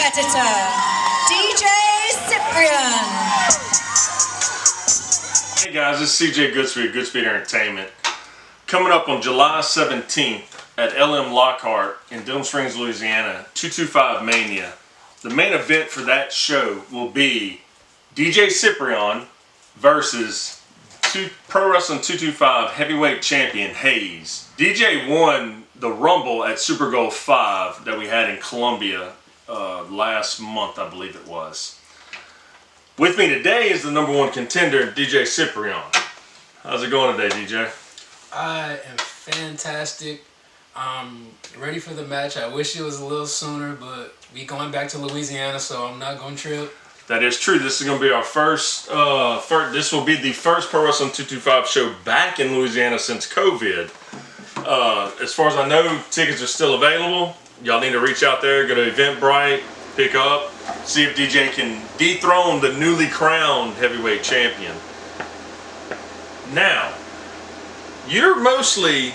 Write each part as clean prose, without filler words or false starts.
competitor, DJ Cyprian. Hey guys, this is CJ Goodspeed, Goodspeed Entertainment. Coming up on July 17th at LM Lockhart in Denham Springs, Louisiana, 225 Mania. The main event for that show will be DJ Cyprian versus Pro Wrestling 225 heavyweight champion Haze. DJ won the Rumble at Super Gold 5 that we had in Columbia last month, I believe it was. With me today is the #1 contender, DJ Cyprian. How's it going today, DJ? I am fantastic. I'm ready for the match. I wish it was a little sooner, but we going back to Louisiana, so I'm not going to trip. That is true. This is going to be our first, this will be the first Pro Wrestling 225 show back in Louisiana since COVID. As far as I know, tickets are still available. Y'all need to reach out there, go to Eventbrite, pick up, see if DJ can dethrone the newly crowned heavyweight champion. Now, you're mostly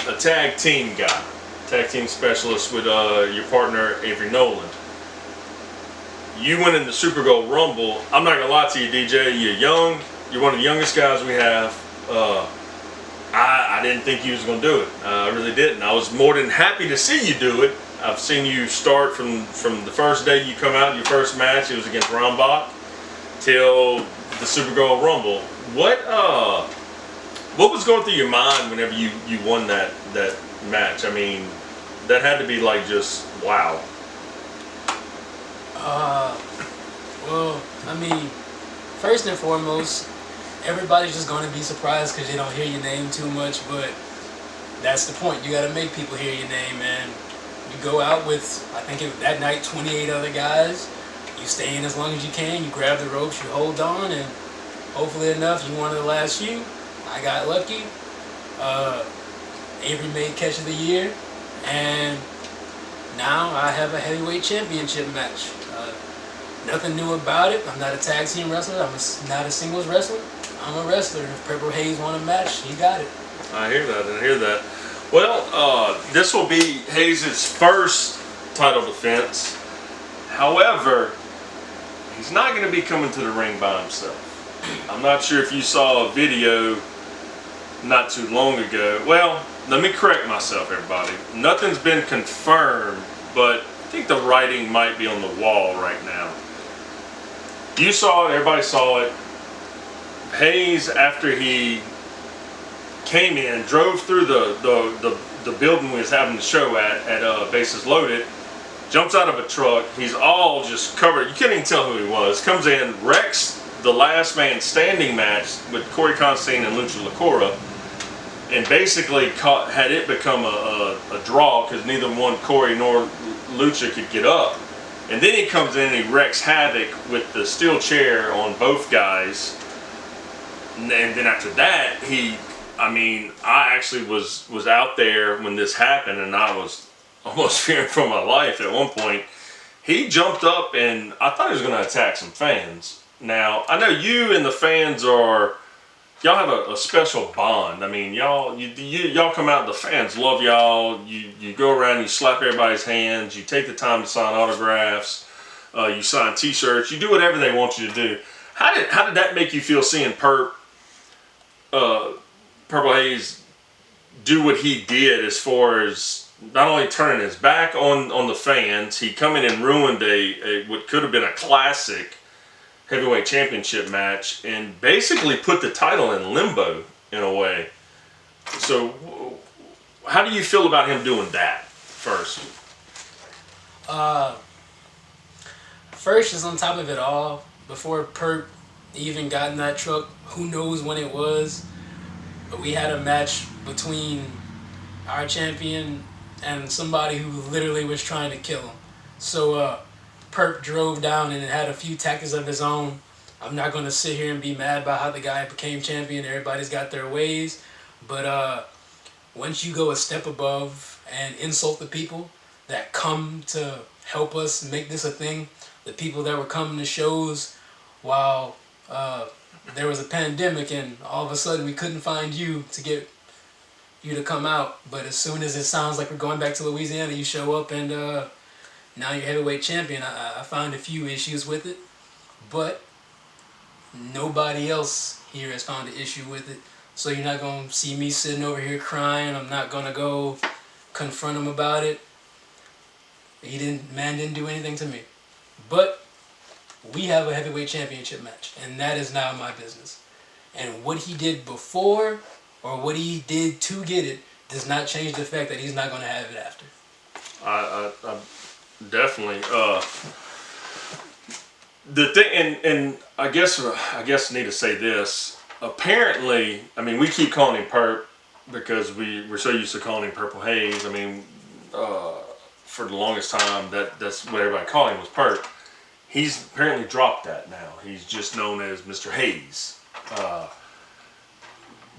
a tag team guy, tag team specialist with your partner Avery Noland. You went in the Super Gold Rumble. I'm not gonna lie to you, DJ. You're young. You're one of the youngest guys we have. I didn't think you was gonna do it. I really didn't. I was more than happy to see you do it. I've seen you start from the first day you come out. Your first match, it was against Rambach, till the Super Gold Rumble. What was going through your mind whenever you won that match? I mean, that had to be like just wow. Well, I mean, first and foremost, everybody's just going to be surprised because they don't hear your name too much, but that's the point. You got to make people hear your name, man. You go out with, I think that night, 28 other guys. You stay in as long as you can. You grab the ropes, you hold on, and hopefully enough, you won the last few. I got lucky. Avery made Catch of the Year, and now I have a heavyweight championship match. Nothing new about it. I'm not a tag team wrestler. I'm not a singles wrestler. I'm a wrestler. If Purple Haze won a match, he got it. I hear that. Well, this will be Haze's first title defense. However, he's not going to be coming to the ring by himself. I'm not sure if you saw a video not too long ago. Well, let me correct myself, everybody. Nothing's been confirmed, but I think the writing might be on the wall right now. You saw it, everybody saw it. Haze, after he came in, drove through the building we was having the show at Bases Loaded, jumps out of a truck. He's all just covered. You couldn't even tell who he was. Comes in, wrecks the last man standing match with Corey Constantine and Lucha Lacora, and basically had it become a draw because neither one, Corey nor Lucha, could get up. And then he comes in and he wrecks havoc with the steel chair on both guys. And then after that, I actually was out there when this happened, and I was almost fearing for my life at one point. He jumped up, and I thought he was going to attack some fans. Now, I know you and the fans y'all have a special bond. I mean, y'all come out, the fans love y'all. You go around, you slap everybody's hands, you take the time to sign autographs, you sign t-shirts, you do whatever they want you to do. How did that make you feel seeing Purple Haze do what he did, as far as not only turning his back on the fans, he come in and ruined what could have been a classic heavyweight championship match, and basically put the title in limbo in a way. So how do you feel about him doing that first? First is on top of it all, before Perp even got in that truck, who knows when it was, but we had a match between our champion and somebody who literally was trying to kill him. So Perp drove down and had a few tactics of his own. I'm not going to sit here and be mad about how the guy became champion. Everybody's got their ways. But once you go a step above and insult the people that come to help us make this a thing, the people that were coming to shows while there was a pandemic, and all of a sudden we couldn't find you to get you to come out, but as soon as it sounds like we're going back to Louisiana, you show up and now you're heavyweight champion. I find a few issues with it, but nobody else here has found an issue with it. So you're not going to see me sitting over here crying. I'm not going to go confront him about it. Man didn't do anything to me. But we have a heavyweight championship match, and that is now my business. And what he did before or what he did to get it does not change the fact that he's not going to have it after. I definitely. The thing, and I guess I need to say this. Apparently, I mean, we keep calling him Perp because we're so used to calling him Purple Haze. I mean, for the longest time, that's what everybody called him was Perp. He's apparently dropped that now. He's just known as Mr. Haze.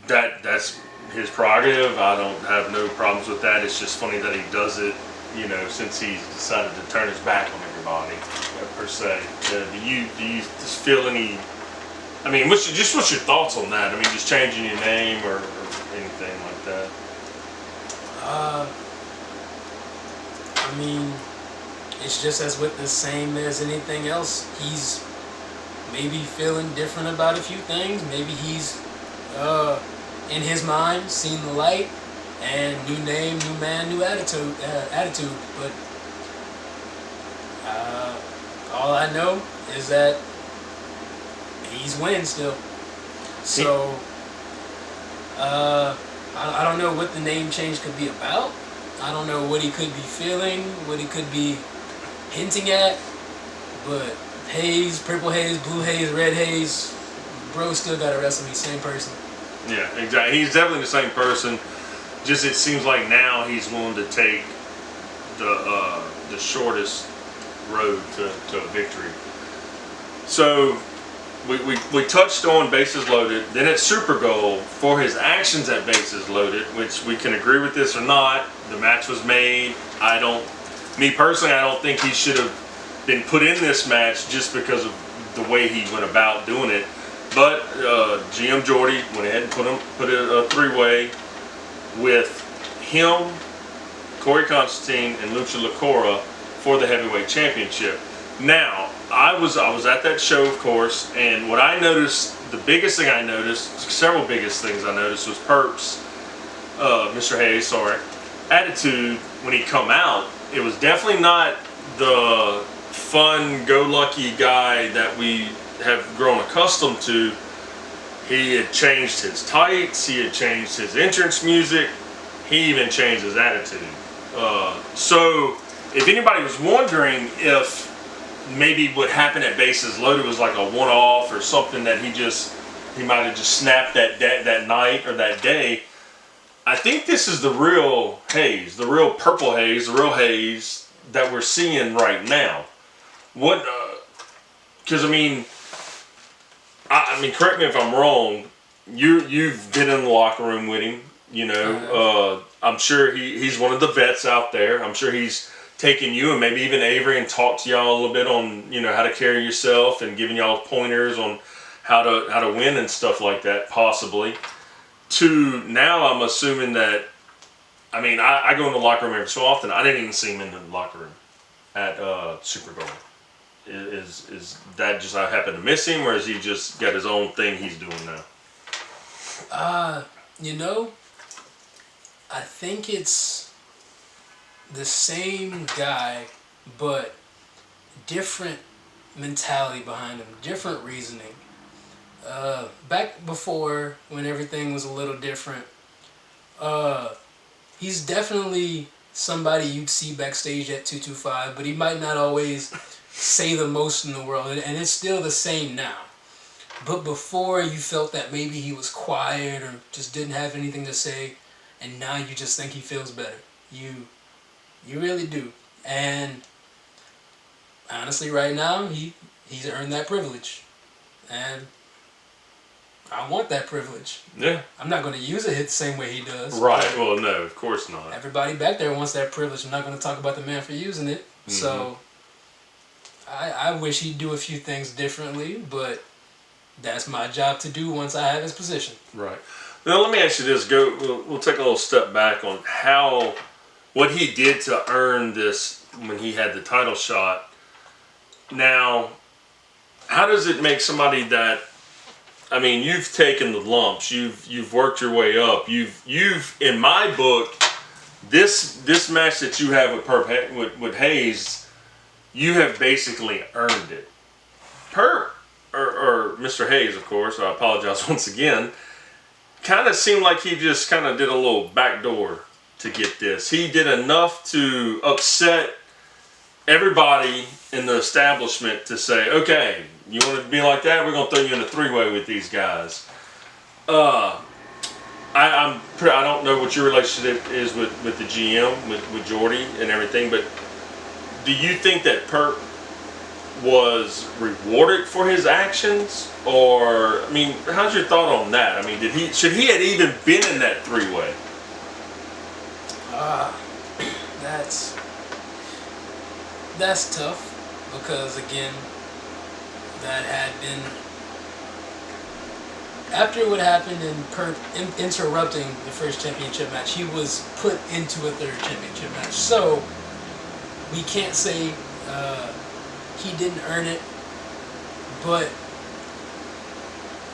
That's his prerogative. I don't have no problems with that. It's just funny that he does it, you know, since he's decided to turn his back on everybody, per se. Do you just feel any? I mean, what's your thoughts on that? I mean, just changing your name or anything like that. I mean, it's just as with the same as anything else. He's maybe feeling different about a few things. Maybe he's in his mind seen the light, and new name, new man, new attitude. But all I know is that he's winning still. So I don't know what the name change could be about. I don't know what he could be feeling, what he could be hinting at. But Haze, Purple Haze, Blue Haze, Red Haze, bro still gotta wrestle me, same person. Yeah, exactly. He's definitely the same person. Just it seems like now he's willing to take the shortest road to victory. So we touched on Bases Loaded. Then at Super Bowl, for his actions at Bases Loaded, which we can agree with this or not, the match was made. Me personally, I don't think he should have been put in this match just because of the way he went about doing it. But GM Jordy went ahead and put a three-way with him, Corey Constantine, and Lucha Lacora for the heavyweight championship. Now, I was at that show, of course, and what I noticed, several biggest things I noticed was Perp's, Mr. Haze, sorry, attitude when he come out. It was definitely not the fun-go-lucky guy that we have grown accustomed to. He had changed his tights, he had changed his entrance music, he even changed his attitude. So, if anybody was wondering if maybe what happened at Bases Loaded was like a one-off or something that he might have just snapped that night or that day, I think this is the real Haze, the real Purple Haze, the real Haze that we're seeing right now. What? Because I mean, correct me if I'm wrong. You've been in the locker room with him. You know, I'm sure he's one of the vets out there. I'm sure he's taken you and maybe even Avery and talked to y'all a little bit on, you know, how to carry yourself and giving y'all pointers on how to win and stuff like that, possibly. To now, I'm assuming that. I mean, I go in the locker room every so often. I didn't even see him in the locker room at Super Bowl. Is that just I happen to miss him, or is he just got his own thing he's doing now? You know, I think it's the same guy, but different mentality behind him, different reasoning. Back before, when everything was a little different, he's definitely somebody you'd see backstage at 225, but he might not always say the most in the world, and it's still the same now. But before, you felt that maybe he was quiet or just didn't have anything to say, and now you just think he feels better. You really do. And honestly, right now, he's earned that privilege, and I want that privilege. Yeah. I'm not going to use it the same way he does. Right. Well, no, of course not. Everybody back there wants that privilege. I'm not going to talk about the man for using it. Mm-hmm. So I wish he'd do a few things differently, but that's my job to do once I have his position. Right. Now, let me ask you this. We'll take a little step back on how what he did to earn this when he had the title shot. Now, how does it make somebody that, I mean, you've taken the lumps, you've worked your way up, you've in my book, this match that you have with Haze, you have basically earned it. Perp, or Mr. Haze, of course, I apologize once again, kind of seemed like he just kind of did a little backdoor to get this. He did enough to upset everybody in the establishment to say, okay, you want it to be like that? We're going to throw you in a three-way with these guys. I don't know what your relationship is with the GM, with Jordy and everything, but do you think that Perp was rewarded for his actions? Or, I mean, how's your thought on that? I mean, should he have even been in that three-way? That's tough, because again, that had been after what happened in Perp interrupting the first championship match. He was put into a third championship match, so we can't say he didn't earn it. But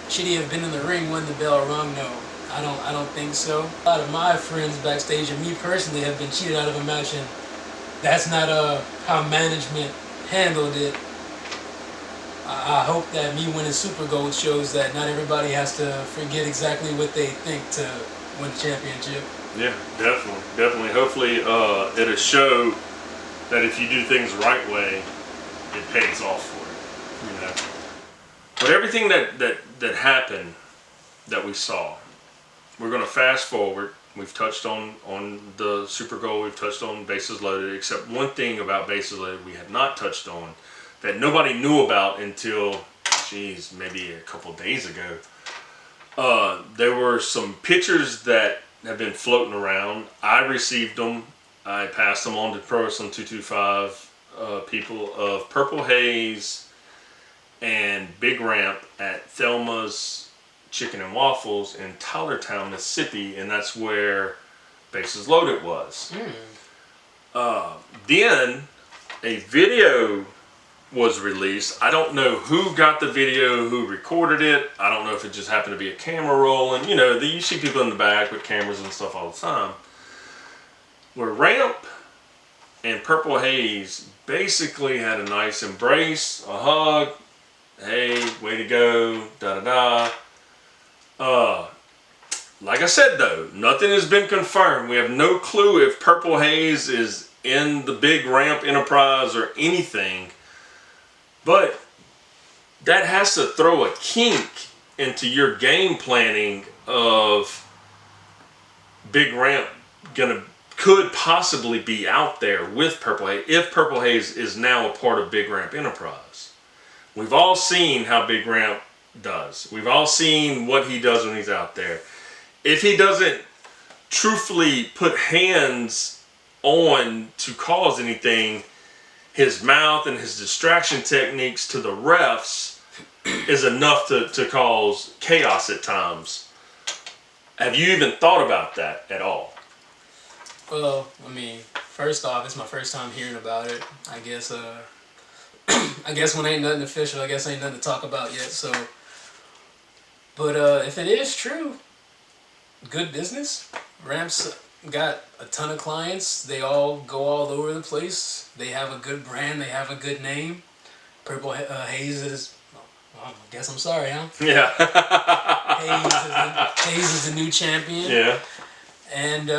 should he have been in the ring when the bell rung? No, I don't think so. A lot of my friends backstage and me personally have been cheated out of a match, and that's not how management handled it. I hope that me winning Super Gold shows that not everybody has to forget exactly what they think to win the championship. Yeah, definitely. Hopefully it'll show that if you do things the right way, it pays off for it. You know. But everything that happened that we saw, we're going to fast forward. We've touched on the Super Gold. We've touched on Bases Loaded, except one thing about Bases Loaded we had not touched on that nobody knew about until, maybe a couple days ago. There were some pictures that have been floating around. I received them. I passed them on to Pro Wrestling 225 people of Purple Haze and Big Ramp at Thelma's Chicken and Waffles in Tylertown, Mississippi, and that's where Bases Loaded was. Then a video was released. I don't know who got the video, who recorded it. I don't know if it just happened to be a camera rolling. You know, you see people in the back with cameras and stuff all the time. Where Ramp and Purple Haze basically had a nice embrace, a hug. Hey, way to go, da-da-da. Like I said though, nothing has been confirmed. We have no clue if Purple Haze is in the Big Ramp Enterprise or anything. But that has to throw a kink into your game planning of Big Ramp could possibly be out there with Purple Haze if Purple Haze is now a part of Big Ramp Enterprise. We've all seen how Big Ramp does. We've all seen what he does when he's out there. If he doesn't truthfully put hands on to cause anything, his mouth and his distraction techniques to the refs is enough to cause chaos at times. Have you even thought about that at all? Well, I mean, first off, it's my first time hearing about it. I guess I guess when ain't nothing official, I guess ain't nothing to talk about yet. So, but if it is true, good business. Ramp's got a ton of clients. They all go all over the place. They have a good brand. They have a good name. Purple Haze is, well, I guess I'm sorry, huh? Yeah. Haze is the new champion. Yeah. And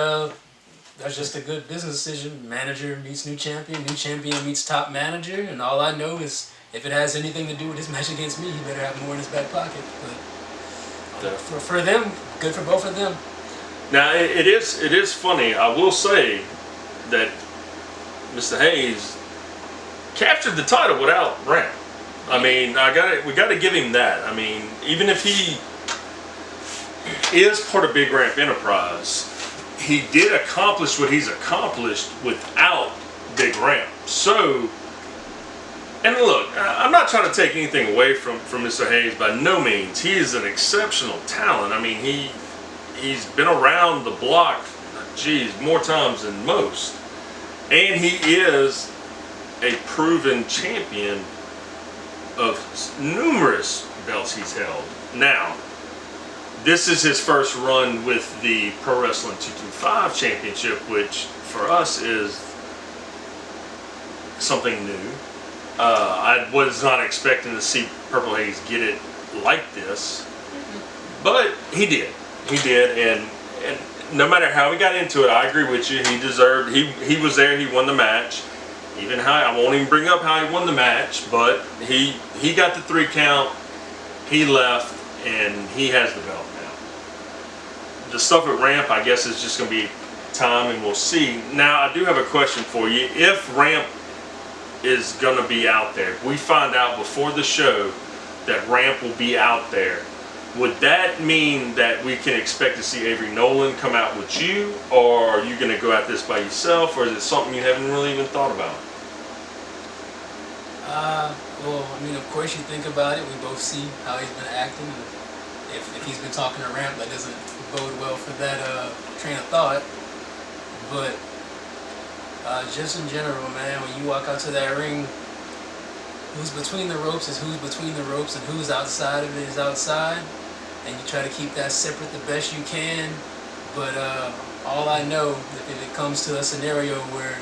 that's just a good business decision. Manager meets new champion meets top manager. And all I know is if it has anything to do with this match against me, he better have more in his back pocket. But for them, good for both of them. Now it is funny. I will say that Mr. Haze captured the title without Ramp. I mean, we got to give him that. I mean, even if he is part of Big Ramp Enterprise, he did accomplish what he's accomplished without Big Ramp. So, and look, I'm not trying to take anything away from Mr. Haze by no means. He is an exceptional talent. I mean, he's been around the block geez, more times than most. And he is a proven champion of numerous belts he's held. Now, this is his first run with the Pro Wrestling 225 Championship, which for us is something new. I was not expecting to see Purple Haze get it like this, but he did. He did, and no matter how he got into it, I agree with you. He deserved. He was there. He won the match. Even how I won't even bring up how he won the match, but he got the 3 count. He left, and he has the belt now. The stuff at Ramp, I guess, is just going to be time, and we'll see. Now, I do have a question for you. If Ramp is going to be out there, if we find out before the show that Ramp will be out there, would that mean that we can expect to see Avery Nolan come out with you, or are you going to go at this by yourself, or is it something you haven't really even thought about? Well, I mean, of course you think about it. We both see how he's been acting. If he's been talking to Ramp, that doesn't bode well for that train of thought. But just in general, man, when you walk out to that ring, who's between the ropes is who's between the ropes, and who's outside of it is outside. And you try to keep that separate the best you can. But all I know, if it comes to a scenario where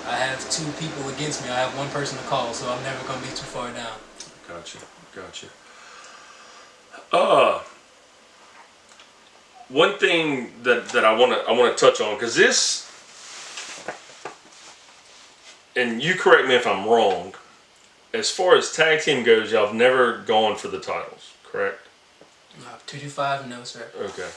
I have 2 people against me, I have 1 person to call, so I'm never going to be too far down. Gotcha. One thing that I want to touch on, because this, and you correct me if I'm wrong, as far as tag team goes, y'all have never gone for the titles, correct? 225, no sir. Okay.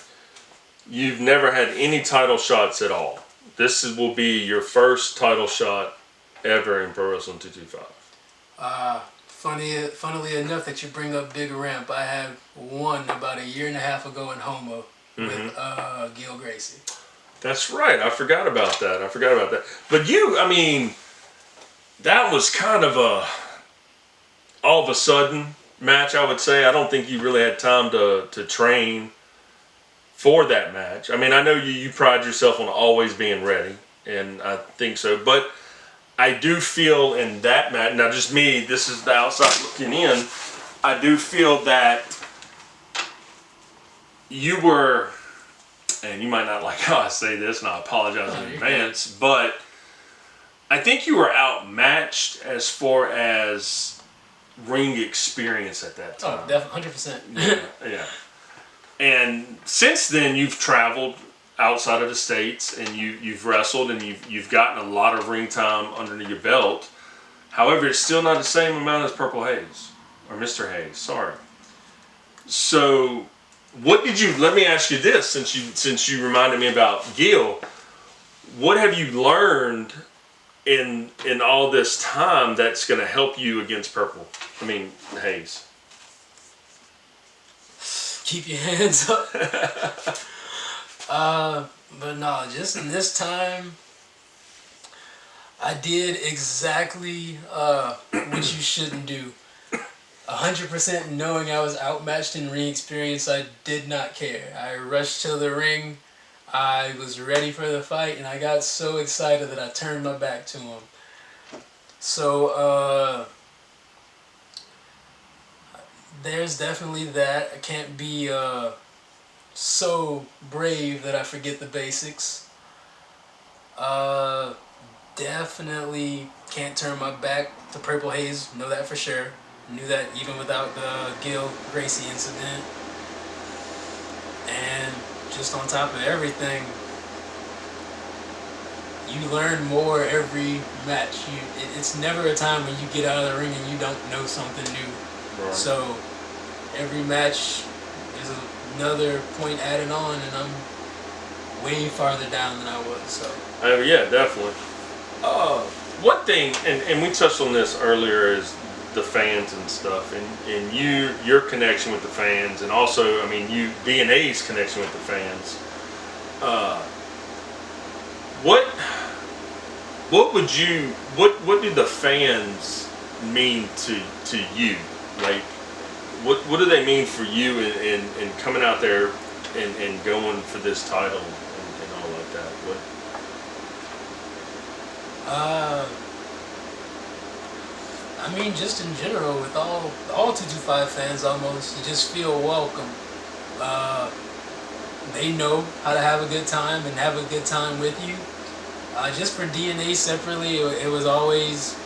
You've never had any title shots at all. This will be your first title shot ever in Pro Wrestling 225. Funnily enough that you bring up Big Ramp, I had one about 1.5 years ago in Homo with Gil Gracie. That's right. I forgot about that. But you, I mean, that was kind of all of a sudden match, I would say. I don't think you really had time to train for that match. I mean, I know you pride yourself on always being ready, and I think so. But I do feel in that match, now just me, this is the outside looking in, I do feel that you were, and you might not like how I say this, and I apologize in advance, but I think you were outmatched as far as ring experience at that time. Oh, definitely, 100%. Yeah. And since then, you've traveled outside of the States, and you've wrestled, and you've gotten a lot of ring time under your belt. However, it's still not the same amount as Purple Haze, or Mr. Haze, sorry. So, what did you, let me ask you this, since you reminded me about Gil, what have you learned in all this time that's going to help you against Haze? Keep your hands up. But no, just in this time, I did exactly what you shouldn't do. 100% knowing I was outmatched in ring experience, I did not care. I rushed to the ring. I was ready for the fight, and I got so excited that I turned my back to him. So, there's definitely that. I can't be so brave that I forget the basics. Definitely can't turn my back to Purple Haze. Know that for sure. Knew that even without the Gil Gracie incident. And just on top of everything, you learn more every match. It's never a time when you get out of the ring and you don't know something new. Right. So every match is another point added on, and I'm way farther down than I was. So. Yeah, definitely. One thing, and we touched on this earlier, is the fans and stuff, and your connection with the fans, and also, I mean, you D&A's connection with the fans. What do the fans mean to you? Like, what do they mean for you in coming out there and going for this title and all like that? I mean, just in general, with all 225 fans almost, you just feel welcome. They know how to have a good time and have a good time with you. Just for DNA separately, it was always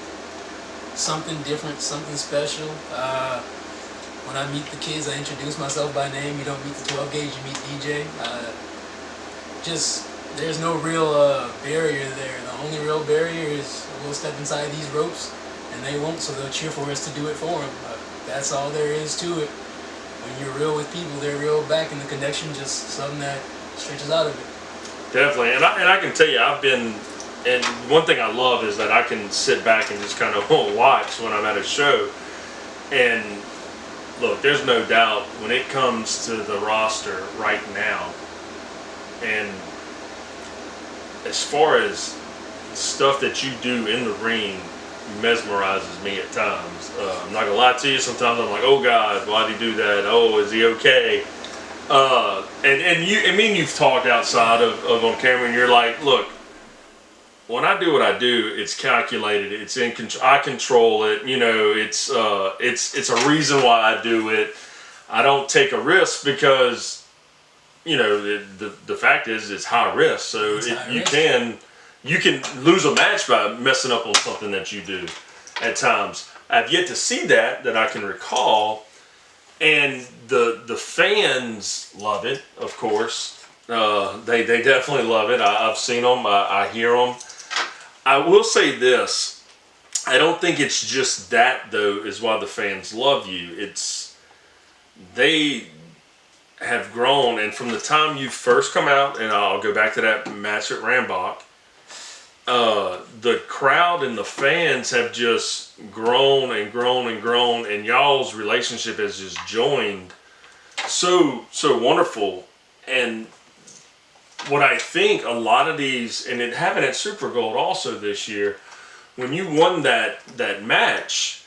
something different, something special. When I meet the kids, I introduce myself by name. You don't meet the 12 gauge, you meet DJ. There's no real barrier there. The only real barrier is we'll step inside these ropes, and they won't, so they'll cheer for us to do it for them. That's all there is to it. When you're real with people, they're real back, and the connection just something that stretches out of it. Definitely, and I can tell you, I've been, and one thing I love is that I can sit back and just kind of watch when I'm at a show. And look, there's no doubt when it comes to the roster right now, and as far as stuff that you do in the ring mesmerizes me at times. I'm not gonna lie to you. Sometimes I'm like, oh God, why'd he do that? Oh, is he okay? And you, I mean, you've talked outside of on camera, and you're like, look, when I do what I do, it's calculated. It's in control. I control it. You know, it's a reason why I do it. I don't take a risk because, you know, the fact is it's high risk. So you can lose a match by messing up on something that you do at times. I've yet to see that I can recall. And the fans love it, of course. They definitely love it. I've seen them. I hear them. I will say this. I don't think it's just that, though, is why the fans love you. It's they have grown. And from the time you first come out, and I'll go back to that match at Rambach, the crowd and the fans have just grown and grown and grown, and y'all's relationship has just joined so wonderful. And what I think a lot of these, and it happened at Super Gold also this year, when you won that match,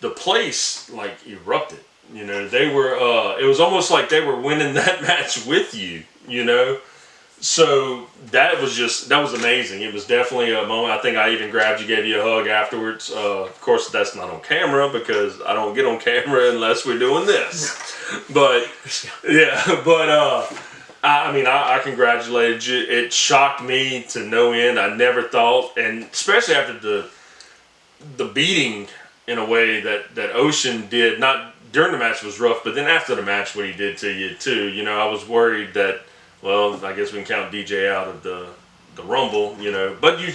the place like erupted. You know, they were it was almost like they were winning that match with you, you know. So that was amazing. It was definitely a moment. I think I even grabbed you, gave you a hug afterwards. Of course, that's not on camera because I don't get on camera unless we're doing this. But yeah, but I mean, I congratulated you. It shocked me to no end. I never thought, and especially after the beating in a way that Ocean did. Not during the match was rough, but then after the match, what he did to you too. You know, I was worried that. Well, I guess we can count DJ out of the Rumble, you know. But you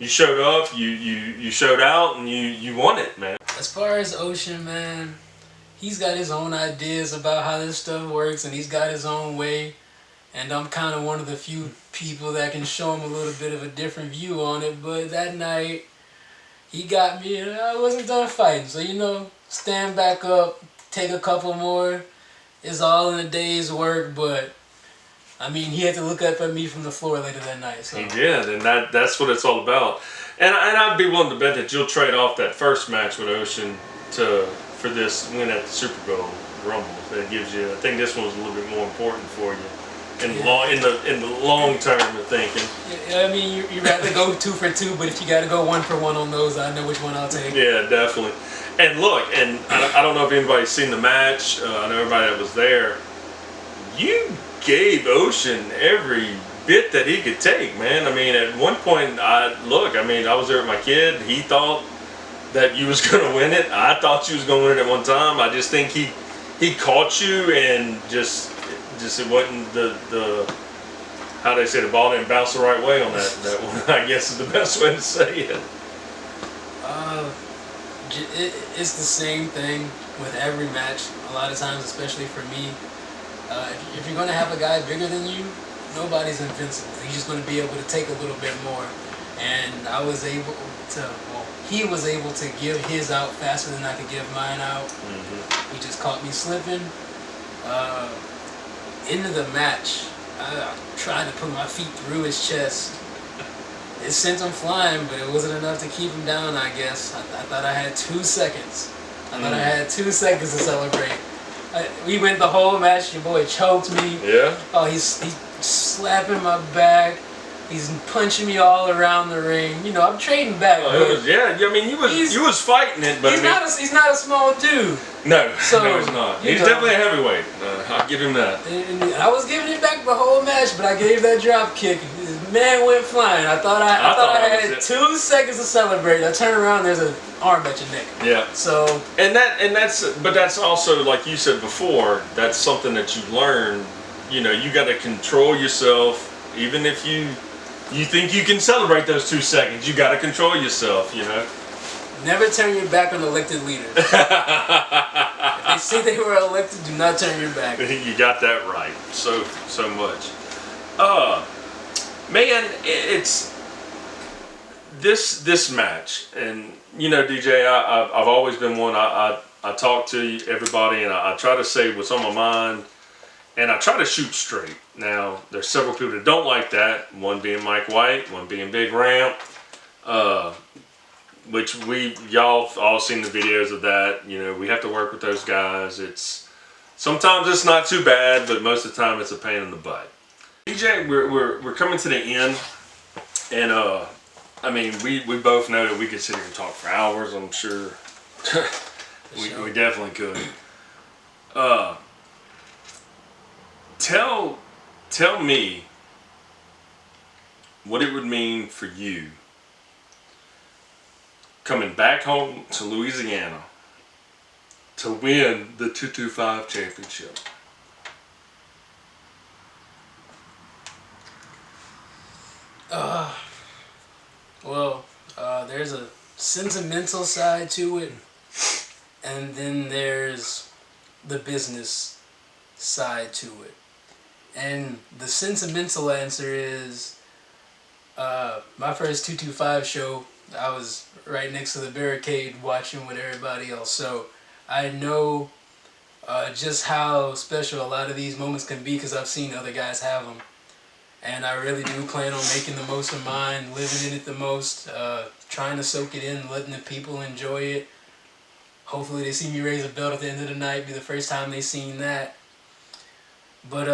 showed up, you showed out, and you won it, man. As far as Ocean, man, he's got his own ideas about how this stuff works, and he's got his own way. And I'm kind of one of the few people that can show him a little bit of a different view on it. But that night, he got me, and I wasn't done fighting. So, you know, stand back up, take a couple more. It's all in a day's work, but I mean, he had to look up at me from the floor later that night. So. He did, and that's what it's all about. And I'd be willing to bet that you'll trade off that first match with Ocean for this win at the Super Bowl Rumble. That gives you. I think this one was a little bit more important for you in the long term of thinking. Yeah, I mean, you rather go 2 for 2, but if you got to go 1 for 1 on those, I know which one I'll take. Yeah, definitely. And look, and I don't know if anybody's seen the match. I know everybody that was there. You gave Ocean every bit that he could take, man. I mean, at one point, I was there with my kid. He thought that you was going to win it. I thought you was going to win it at one time. I just think he caught you, and just it wasn't the how they say, the ball didn't bounce the right way on that one. I guess is the best way to say it. It's the same thing with every match. A lot of times, especially for me. If you're going to have a guy bigger than you, nobody's invincible. He's just going to be able to take a little bit more. And he was able to give his out faster than I could give mine out. Mm-hmm. He just caught me slipping. Into the match, I tried to put my feet through his chest. It sent him flying, but it wasn't enough to keep him down, I guess. I thought I had 2 seconds. I thought I had 2 seconds to celebrate. We went the whole match. Your boy choked me. Yeah. Oh, he's slapping my back. He's punching me all around the ring. You know, I'm trading back. Yeah, I mean, you was fighting it, but he's not a small dude. No, no, he's not. He's definitely a heavyweight. I'll give him that. And I was giving it back the whole match, but I gave that drop kick. His man went flying. I thought I had 2 seconds to celebrate. I turn around, there's an arm at your neck. Yeah. So. But that's also, like you said before, that's something that you learn. You know, you got to control yourself, even if you think you can celebrate those 2 seconds. You got to control yourself. You know. Never turn your back on elected leaders. If they say they were elected, do not turn your back. You got that right. So much. Man, it's this match, and you know, DJ, I've always been one. I talk to everybody, and I try to say what's on my mind, and I try to shoot straight. Now, there's several people that don't like that. One being Mike White, one being Big Ramp. Which y'all all seen the videos of that. You know, we have to work with those guys. Sometimes it's not too bad, but most of the time it's a pain in the butt. DJ, we're coming to the end, and I mean, we both know that we could sit here and talk for hours. I'm sure we definitely could. Tell me what it would mean for you coming back home to Louisiana to win the 225 championship. There's a sentimental side to it, and then there's the business side to it. And the sentimental answer is my first 225 show. I was right next to the barricade watching with everybody else, so I know just how special a lot of these moments can be because I've seen other guys have them. And I really do plan on making the most of mine, living in it the most, trying to soak it in, letting the people enjoy it. Hopefully they see me raise a belt at the end of the night, be the first time they seen that. But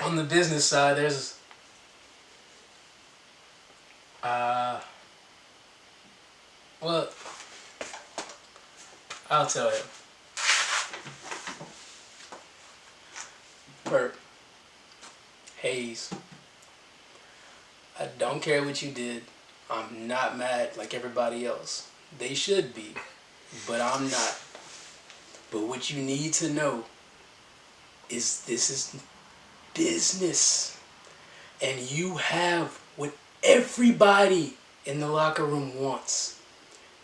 on the business side, there's well, I'll tell you. Perp. Haze. I don't care what you did. I'm not mad like everybody else. They should be, but I'm not. But what you need to know is this is business. And you have what everybody in the locker room wants.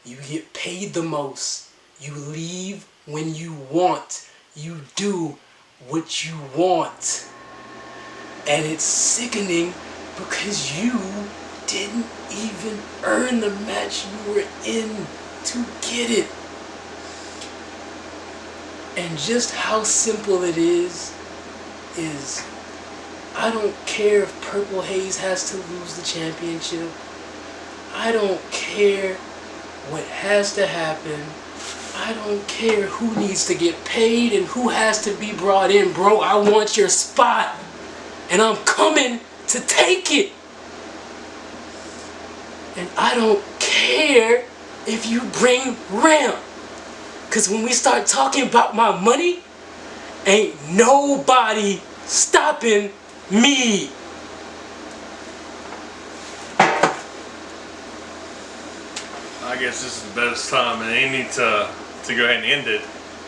You get paid the most. You leave when you want. You do what you want. And it's sickening because you didn't even earn the match you were in to get it. And just how simple it is I don't care if Purple Haze has to lose the championship. I don't care what has to happen. I don't care who needs to get paid and who has to be brought in. Bro, I want your spot. And I'm coming to take it. And I don't care if you bring Ramp. Because when we start talking about my money, ain't nobody stopping me. I guess this is the best time and they need to go ahead and end it.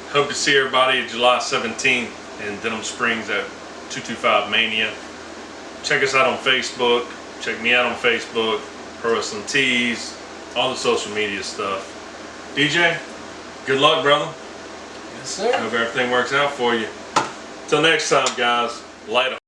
Hope to see everybody July 17th in Denham Springs at 225 Mania. Check us out on Facebook. Check me out on Facebook. Pro Wrestling Tees. All the social media stuff. DJ, good luck, brother. Yes, sir. Hope everything works out for you. Till next time, guys. Later.